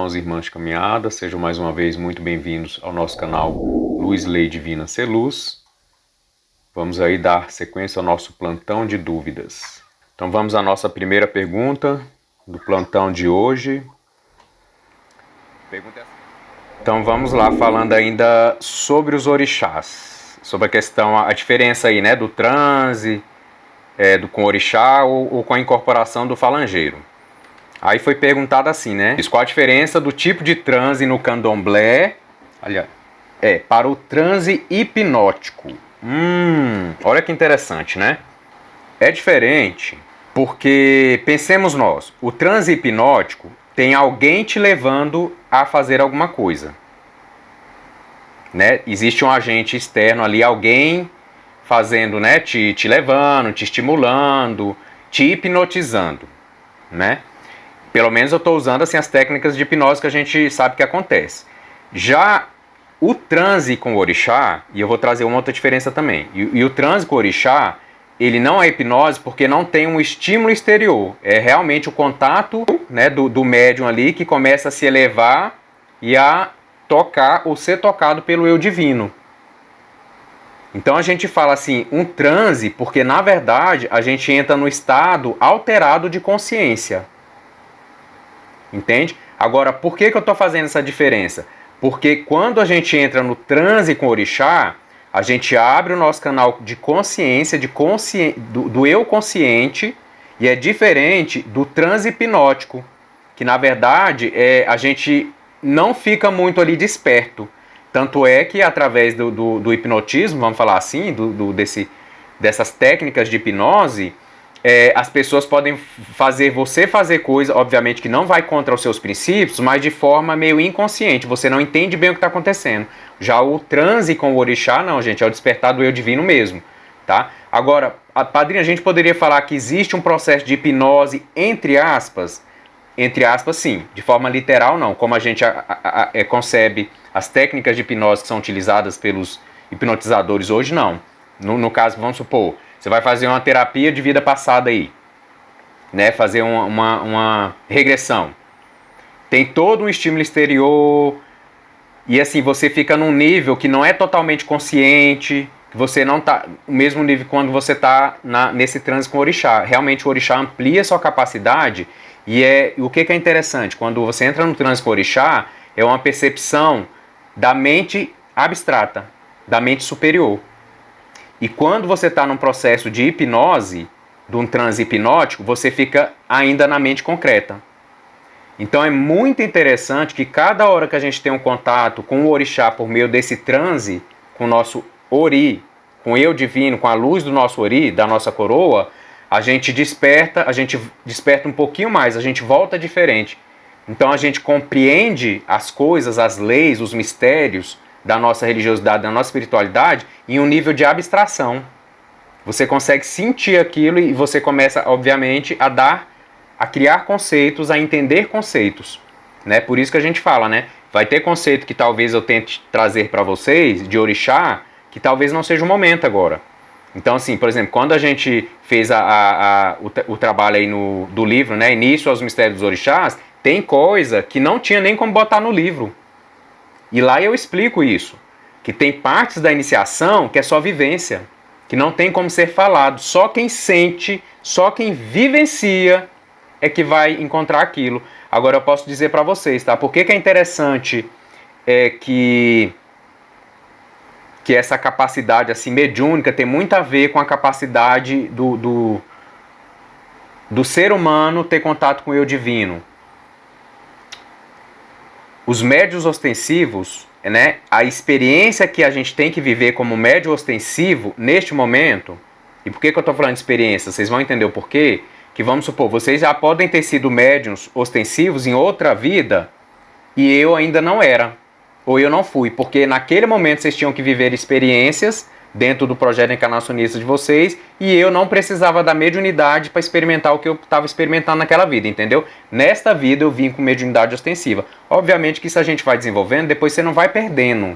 irmãos e irmãs de caminhada, sejam mais uma vez muito bem-vindos ao nosso canal Luz, Lei Divina Ser Luz. Vamos aí dar sequência ao nosso plantão de dúvidas. Então vamos à nossa primeira pergunta do plantão de hoje. Então vamos lá, falando ainda sobre os orixás, sobre a questão, a diferença aí, né, do transe, com orixá ou com a incorporação do falangeiro. Aí foi perguntado assim, né? Qual a diferença do tipo de transe no candomblé, aliás, para o transe hipnótico? Olha que interessante, né? É diferente porque, pensemos nós, o transe hipnótico tem alguém te levando a fazer alguma coisa, né? Existe um agente externo ali, alguém fazendo, né? Te levando, te estimulando, te hipnotizando, né? Pelo menos eu estou usando assim as técnicas de hipnose que a gente sabe que acontece. Já o transe com o orixá, e eu vou trazer uma outra diferença também, e o transe com o orixá, ele não é hipnose porque não tem um estímulo exterior. É realmente o contato, né, do médium ali que começa a se elevar e a tocar ou ser tocado pelo eu divino. Então a gente fala assim, um transe, porque na verdade a gente entra no estado alterado de consciência. Entende? Agora, por que eu estou fazendo essa diferença? Porque quando a gente entra no transe com o orixá, a gente abre o nosso canal de consciência, do eu consciente, e é diferente do transe hipnótico, que na verdade a gente não fica muito ali desperto. Tanto é que através do hipnotismo, vamos falar assim, dessas técnicas de hipnose, as pessoas podem fazer você fazer coisa, obviamente que não vai contra os seus princípios, mas de forma meio inconsciente, você não entende bem o que está acontecendo. Já o transe com o orixá, não, gente, é o despertar do eu divino mesmo, tá? Agora, padrinho, a gente poderia falar que existe um processo de hipnose entre aspas, sim, de forma literal não, como a gente concebe as técnicas de hipnose que são utilizadas pelos hipnotizadores hoje, não. No caso, vamos supor, você vai fazer uma terapia de vida passada aí, né? Fazer uma regressão. Tem todo um estímulo exterior e assim você fica num nível que não é totalmente consciente, que você não tá no mesmo nível quando você está nesse transe com o orixá. Realmente o orixá amplia sua capacidade e o que é interessante, quando você entra no transe com o orixá, é uma percepção da mente abstrata, da mente superior. E quando você está num processo de hipnose, de um transe hipnótico, você fica ainda na mente concreta. Então é muito interessante que cada hora que a gente tem um contato com o orixá por meio desse transe, com o nosso ori, com o eu divino, com a luz do nosso ori, da nossa coroa, a gente desperta um pouquinho mais, a gente volta diferente. Então a gente compreende as coisas, as leis, os mistérios da nossa religiosidade, da nossa espiritualidade, em um nível de abstração. Você consegue sentir aquilo e você começa, obviamente, a criar conceitos, a entender conceitos, né? Por isso que a gente fala, né? Vai ter conceito que talvez eu tente trazer para vocês, de orixá, que talvez não seja o momento agora. Então, assim, por exemplo, quando a gente fez o trabalho aí do livro, né? Início aos Mistérios dos Orixás, tem coisa que não tinha nem como botar no livro. E lá eu explico isso, que tem partes da iniciação que é só vivência, que não tem como ser falado. Só quem sente, só quem vivencia é que vai encontrar aquilo. Agora eu posso dizer para vocês, tá? Por que é interessante que essa capacidade assim, mediúnica tem muito a ver com a capacidade do ser humano ter contato com o eu divino. Os médiuns ostensivos, né, a experiência que a gente tem que viver como médium ostensivo neste momento, e por que eu estou falando de experiência? Vocês vão entender o porquê? Que vamos supor, vocês já podem ter sido médiuns ostensivos em outra vida e eu ainda não era, ou eu não fui, porque naquele momento vocês tinham que viver experiências dentro do projeto encarnacionista de vocês, e eu não precisava da mediunidade para experimentar o que eu estava experimentando naquela vida, entendeu? Nesta vida eu vim com mediunidade ostensiva. Obviamente que isso a gente vai desenvolvendo, depois você não vai perdendo.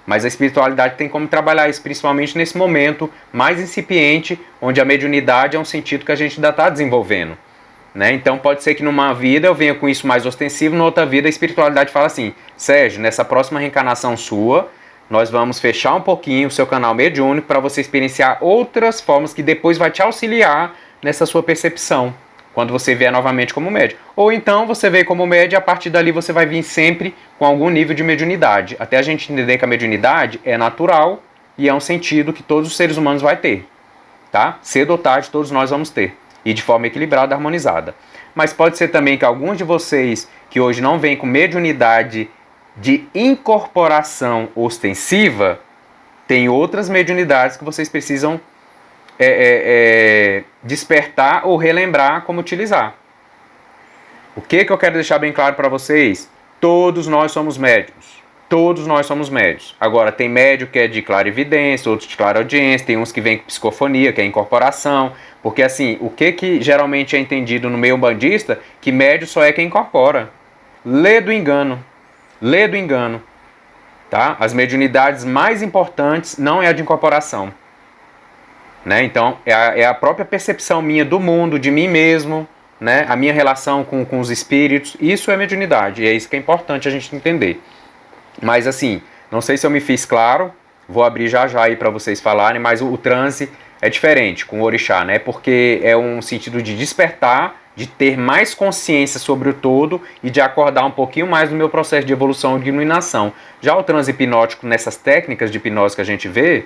Mas a espiritualidade tem como trabalhar isso, principalmente nesse momento mais incipiente, onde a mediunidade é um sentido que a gente ainda está desenvolvendo. né? Então pode ser que numa vida eu venha com isso mais ostensivo, na outra vida a espiritualidade fala assim: Sérgio, nessa próxima reencarnação sua, nós vamos fechar um pouquinho o seu canal mediúnico para você experienciar outras formas que depois vai te auxiliar nessa sua percepção, quando você vier novamente como médium. Ou então você veio como médium e a partir dali você vai vir sempre com algum nível de mediunidade, até a gente entender que a mediunidade é natural e é um sentido que todos os seres humanos vai ter, tá? Cedo ou tarde todos nós vamos ter, e de forma equilibrada, harmonizada. Mas pode ser também que alguns de vocês que hoje não vêm com mediunidade de incorporação ostensiva, tem outras mediunidades que vocês precisam despertar ou relembrar como utilizar. O que eu quero deixar bem claro para vocês? Todos nós somos médiuns. Todos nós somos médiuns. Agora, tem médium que é de clarividência, outros de clareaudiência, tem uns que vêm com psicofonia, que é incorporação. Porque, assim, o que geralmente é entendido no meio umbandista, que médium só é quem incorpora. Lê do engano. Lê do engano. Tá? As mediunidades mais importantes não é a de incorporação. Né? Então, é a própria percepção minha do mundo, de mim mesmo, né? A minha relação com os espíritos. Isso é mediunidade, e é isso que é importante a gente entender. Mas assim, não sei se eu me fiz claro, vou abrir já aí para vocês falarem, mas o transe é diferente com o orixá, né? Porque é um sentido de despertar, de ter mais consciência sobre o todo e de acordar um pouquinho mais no meu processo de evolução e de iluminação. Já o transe hipnótico, nessas técnicas de hipnose que a gente vê,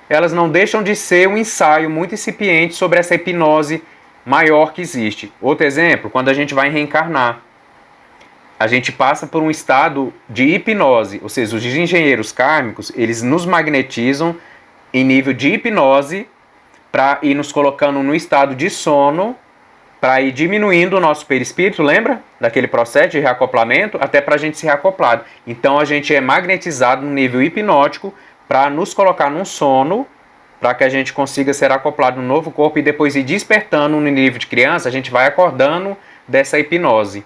elas não deixam de ser um ensaio muito incipiente sobre essa hipnose maior que existe. Outro exemplo, quando a gente vai reencarnar, a gente passa por um estado de hipnose, ou seja, os engenheiros kármicos, eles nos magnetizam em nível de hipnose para ir nos colocando no estado de sono, para ir diminuindo o nosso perispírito, lembra? Daquele processo de reacoplamento, até para a gente se reacoplar. Então a gente é magnetizado no nível hipnótico para nos colocar num sono, para que a gente consiga ser acoplado no novo corpo e depois ir despertando no nível de criança, a gente vai acordando dessa hipnose.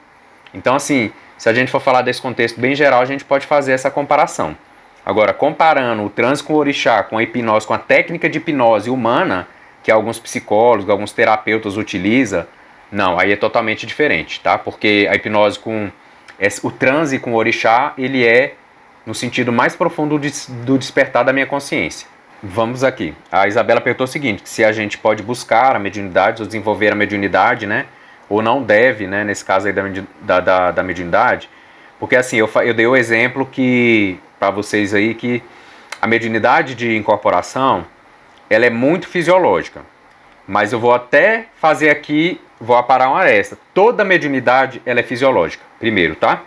Então, assim, se a gente for falar desse contexto bem geral, a gente pode fazer essa comparação. Agora, comparando o transe com o orixá, com a hipnose, com a técnica de hipnose humana, que alguns psicólogos, alguns terapeutas utilizam, não, aí é totalmente diferente, tá? Porque a hipnose com o transe com o orixá, ele é no sentido mais profundo do despertar da minha consciência. Vamos aqui. A Isabela perguntou o seguinte, que se a gente pode buscar a mediunidade ou desenvolver a mediunidade, né? Ou não deve, né? Nesse caso aí da mediunidade. Porque assim, eu dei o exemplo que para vocês aí que a mediunidade de incorporação, ela é muito fisiológica. Mas eu vou até fazer aqui, vou aparar uma aresta. Toda mediunidade, ela é fisiológica. Primeiro, tá?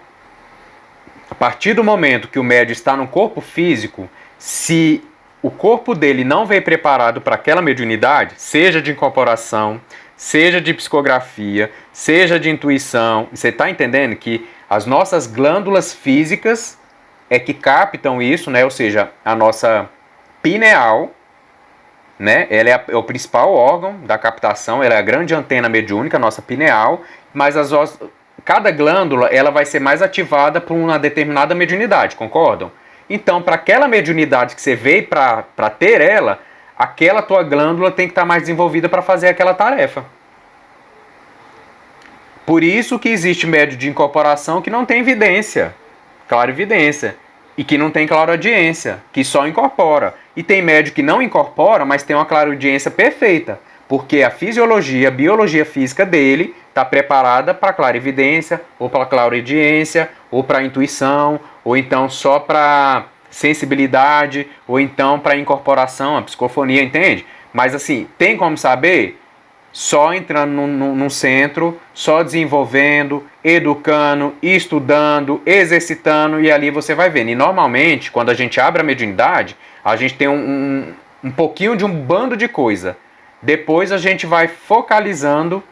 A partir do momento que o médium está no corpo físico, se o corpo dele não veio preparado para aquela mediunidade, seja de incorporação, seja de psicografia, seja de intuição, você está entendendo que as nossas glândulas físicas é que captam isso, né? Ou seja, a nossa pineal, né? Ela é o principal órgão da captação, ela é a grande antena mediúnica, a nossa pineal, mas cada glândula ela vai ser mais ativada por uma determinada mediunidade, concordam? Então, para aquela mediunidade que você veio para ter ela, aquela tua glândula tem que estar mais desenvolvida para fazer aquela tarefa. Por isso que existe médium de incorporação que não tem evidência, clarividência, e que não tem clareaudiência, que só incorpora. E tem médium que não incorpora, mas tem uma clareaudiência perfeita, porque a fisiologia, a biologia física dele está preparada para clarividência, ou para clareaudiência, ou para intuição, ou então só para sensibilidade, ou então para incorporação, a psicofonia, entende? Mas assim, tem como saber? Só entrando num centro, só desenvolvendo, educando, estudando, exercitando, e ali você vai vendo. E normalmente, quando a gente abre a mediunidade, a gente tem um pouquinho de um bando de coisa. Depois a gente vai focalizando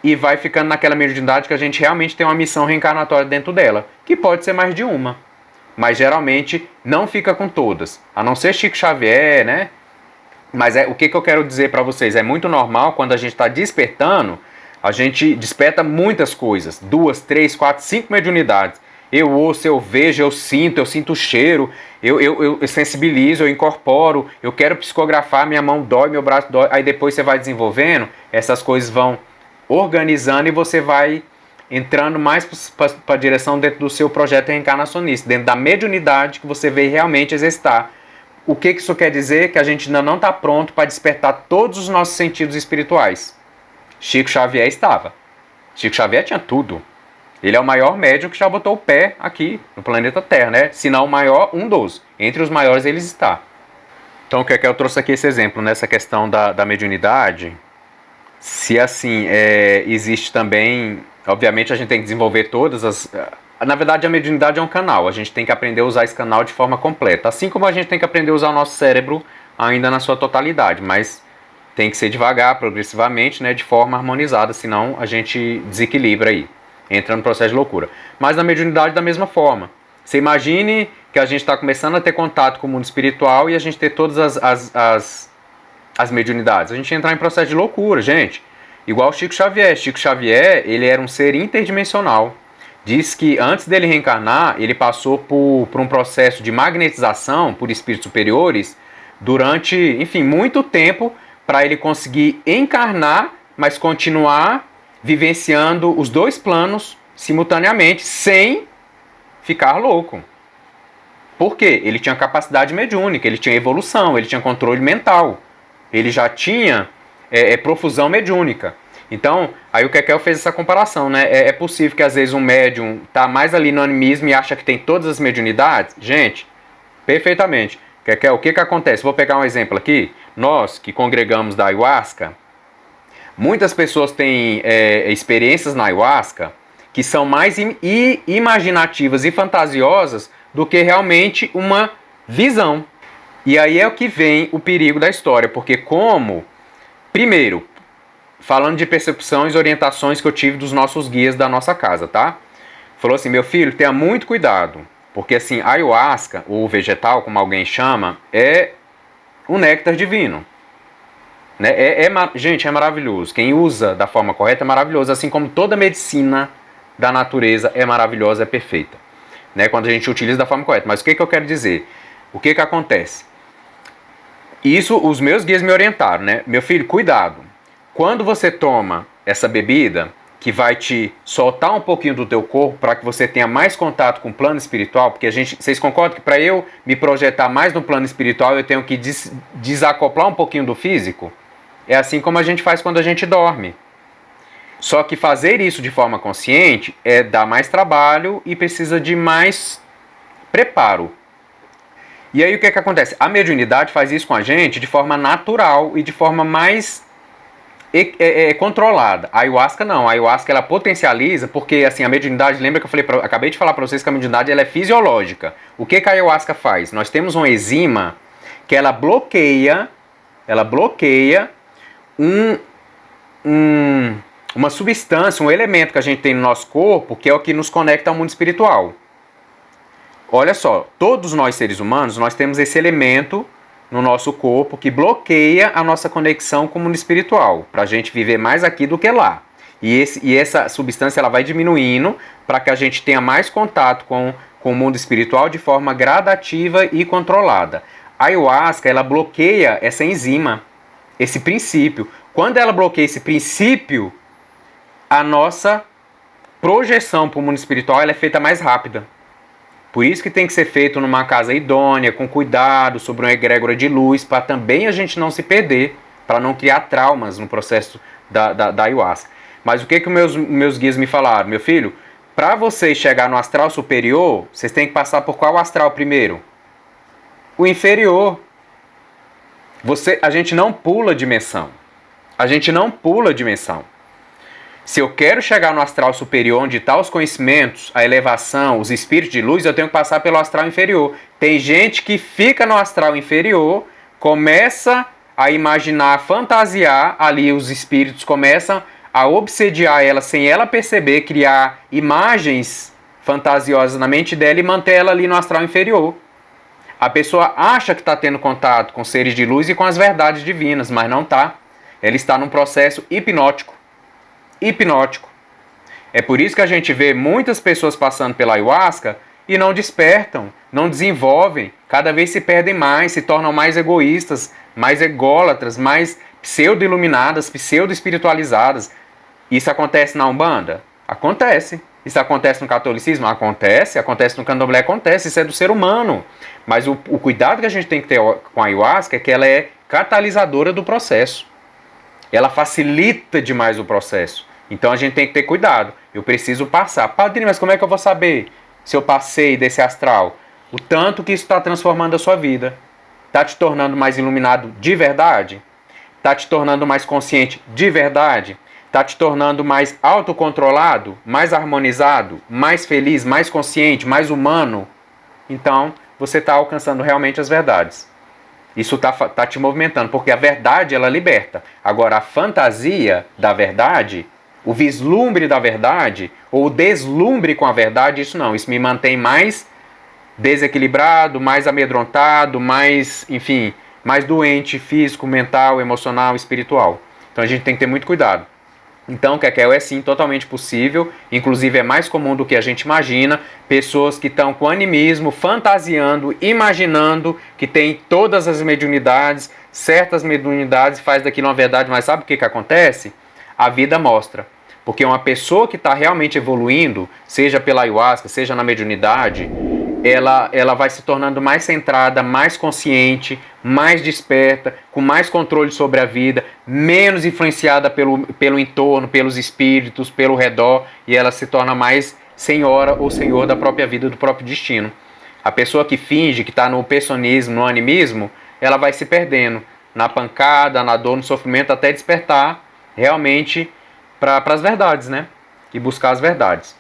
e vai ficando naquela mediunidade que a gente realmente tem uma missão reencarnatória dentro dela, que pode ser mais de uma, mas geralmente não fica com todas, a não ser Chico Xavier, né? Mas o que eu quero dizer para vocês, é muito normal quando a gente está despertando, a gente desperta muitas coisas, 2, 3, 4, 5 mediunidades. Eu ouço, eu vejo, eu sinto o cheiro, eu sensibilizo, eu incorporo, eu quero psicografar, minha mão dói, meu braço dói, aí depois você vai desenvolvendo, essas coisas vão organizando e você vai entrando mais para a direção dentro do seu projeto reencarnacionista, dentro da mediunidade que você veio realmente exercitar. O que isso quer dizer? Que a gente ainda não está pronto para despertar todos os nossos sentidos espirituais. Chico Xavier estava. Chico Xavier tinha tudo. Ele é o maior médium que já botou o pé aqui no planeta Terra, né? Se não o maior, um dos. Entre os maiores eles está. Então o que é que eu trouxe aqui esse exemplo nessa questão da mediunidade? Se assim, existe também... Obviamente a gente tem que desenvolver todas as... Na verdade a mediunidade é um canal. A gente tem que aprender a usar esse canal de forma completa. Assim como a gente tem que aprender a usar o nosso cérebro ainda na sua totalidade. Mas tem que ser devagar, progressivamente, né? De forma harmonizada. Senão a gente desequilibra aí. Entra no processo de loucura. Mas na mediunidade da mesma forma. Você imagine que a gente está começando a ter contato com o mundo espiritual e a gente ter todas as mediunidades. A gente entrar em processo de loucura, gente. Igual Chico Xavier. Chico Xavier, ele era um ser interdimensional. Diz que antes dele reencarnar, ele passou por um processo de magnetização por espíritos superiores durante, enfim, muito tempo para ele conseguir encarnar, mas continuar vivenciando os dois planos simultaneamente, sem ficar louco. Por quê? Ele tinha capacidade mediúnica, ele tinha evolução, ele tinha controle mental, ele já tinha profusão mediúnica. Então, aí o Kekel fez essa comparação, né? É possível que às vezes um médium tá mais ali no animismo e acha que tem todas as mediunidades? Gente, perfeitamente. Kekel, o que acontece? Vou pegar um exemplo aqui. Nós que congregamos da Ayahuasca, muitas pessoas têm experiências na Ayahuasca que são mais imaginativas e fantasiosas do que realmente uma visão. E aí é o que vem o perigo da história, porque primeiro, falando de percepções e orientações que eu tive dos nossos guias da nossa casa, tá? Falou assim, meu filho, tenha muito cuidado, porque assim, a ayahuasca, ou vegetal, como alguém chama, é um néctar divino. Né? Gente, é maravilhoso. Quem usa da forma correta é maravilhoso, assim como toda medicina da natureza é maravilhosa, é perfeita. Né? Quando a gente utiliza da forma correta. Mas o que eu quero dizer? O que acontece? Isso os meus guias me orientaram, né? Meu filho, cuidado. Quando você toma essa bebida, que vai te soltar um pouquinho do teu corpo para que você tenha mais contato com o plano espiritual, porque vocês concordam que para eu me projetar mais no plano espiritual, eu tenho que desacoplar um pouquinho do físico? É assim como a gente faz quando a gente dorme. Só que fazer isso de forma consciente dá mais trabalho e precisa de mais preparo. E aí o que acontece? A mediunidade faz isso com a gente de forma natural e de forma mais controlada. A ayahuasca não. A ayahuasca ela potencializa, porque assim, a mediunidade, lembra que eu acabei de falar para vocês que a mediunidade ela é fisiológica. O que a ayahuasca faz? Nós temos uma enzima que ela bloqueia uma substância, um elemento que a gente tem no nosso corpo, que é o que nos conecta ao mundo espiritual. Olha só, todos nós seres humanos, nós temos esse elemento no nosso corpo que bloqueia a nossa conexão com o mundo espiritual, para a gente viver mais aqui do que lá. E essa substância ela vai diminuindo para que a gente tenha mais contato com o mundo espiritual de forma gradativa e controlada. A ayahuasca ela bloqueia essa enzima, esse princípio. Quando ela bloqueia esse princípio, a nossa projeção para o mundo espiritual ela é feita mais rápida. Por isso que tem que ser feito numa casa idônea, com cuidado, sobre uma egrégora de luz, para também a gente não se perder, para não criar traumas no processo da ayahuasca. Mas o que meus guias me falaram? Meu filho, para vocês chegar no astral superior, vocês têm que passar por qual astral primeiro? O inferior. A gente não pula dimensão. A gente não pula dimensão. Se eu quero chegar no astral superior, onde estão os conhecimentos, a elevação, os espíritos de luz, eu tenho que passar pelo astral inferior. Tem gente que fica no astral inferior, começa a imaginar, a fantasiar, ali os espíritos começam a obsediar ela sem ela perceber, criar imagens fantasiosas na mente dela e manter ela ali no astral inferior. A pessoa acha que está tendo contato com seres de luz e com as verdades divinas, mas não está. Ela está num processo hipnótico. É por isso que a gente vê muitas pessoas passando pela ayahuasca e não despertam, não desenvolvem, cada vez se perdem mais, se tornam mais egoístas, mais ególatras, mais pseudo-iluminadas, pseudo-espiritualizadas. Isso acontece na Umbanda? Acontece. Isso acontece no catolicismo? Acontece. Acontece no candomblé? Acontece. Isso é do ser humano. Mas o cuidado que a gente tem que ter com a ayahuasca é que ela é catalisadora do processo. Ela facilita demais o processo. Então a gente tem que ter cuidado. Eu preciso passar. Padrinho, mas como é que eu vou saber se eu passei desse astral? O tanto que isso está transformando a sua vida. Está te tornando mais iluminado de verdade? Está te tornando mais consciente de verdade? Está te tornando mais autocontrolado, mais harmonizado, mais feliz, mais consciente, mais humano? Então, você está alcançando realmente as verdades. Isso tá te movimentando, porque a verdade, ela liberta. Agora, a fantasia da verdade, o vislumbre da verdade, ou o deslumbre com a verdade, isso não. Isso me mantém mais desequilibrado, mais amedrontado, mais, enfim, mais doente, físico, mental, emocional, espiritual. Então a gente tem que ter muito cuidado. Então, Kekel, é sim totalmente possível, inclusive é mais comum do que a gente imagina, pessoas que estão com animismo, fantasiando, imaginando que tem todas as mediunidades, certas mediunidades, faz daquilo uma verdade, mas sabe o que acontece? A vida mostra. Porque uma pessoa que está realmente evoluindo, seja pela ayahuasca, seja na mediunidade, ela vai se tornando mais centrada, mais consciente, mais desperta, com mais controle sobre a vida, menos influenciada pelo entorno, pelos espíritos, pelo redor, e ela se torna mais senhora ou senhor da própria vida, do próprio destino. A pessoa que finge, que está no personismo, no animismo, ela vai se perdendo na pancada, na dor, no sofrimento, até despertar realmente para as verdades, né? E buscar as verdades.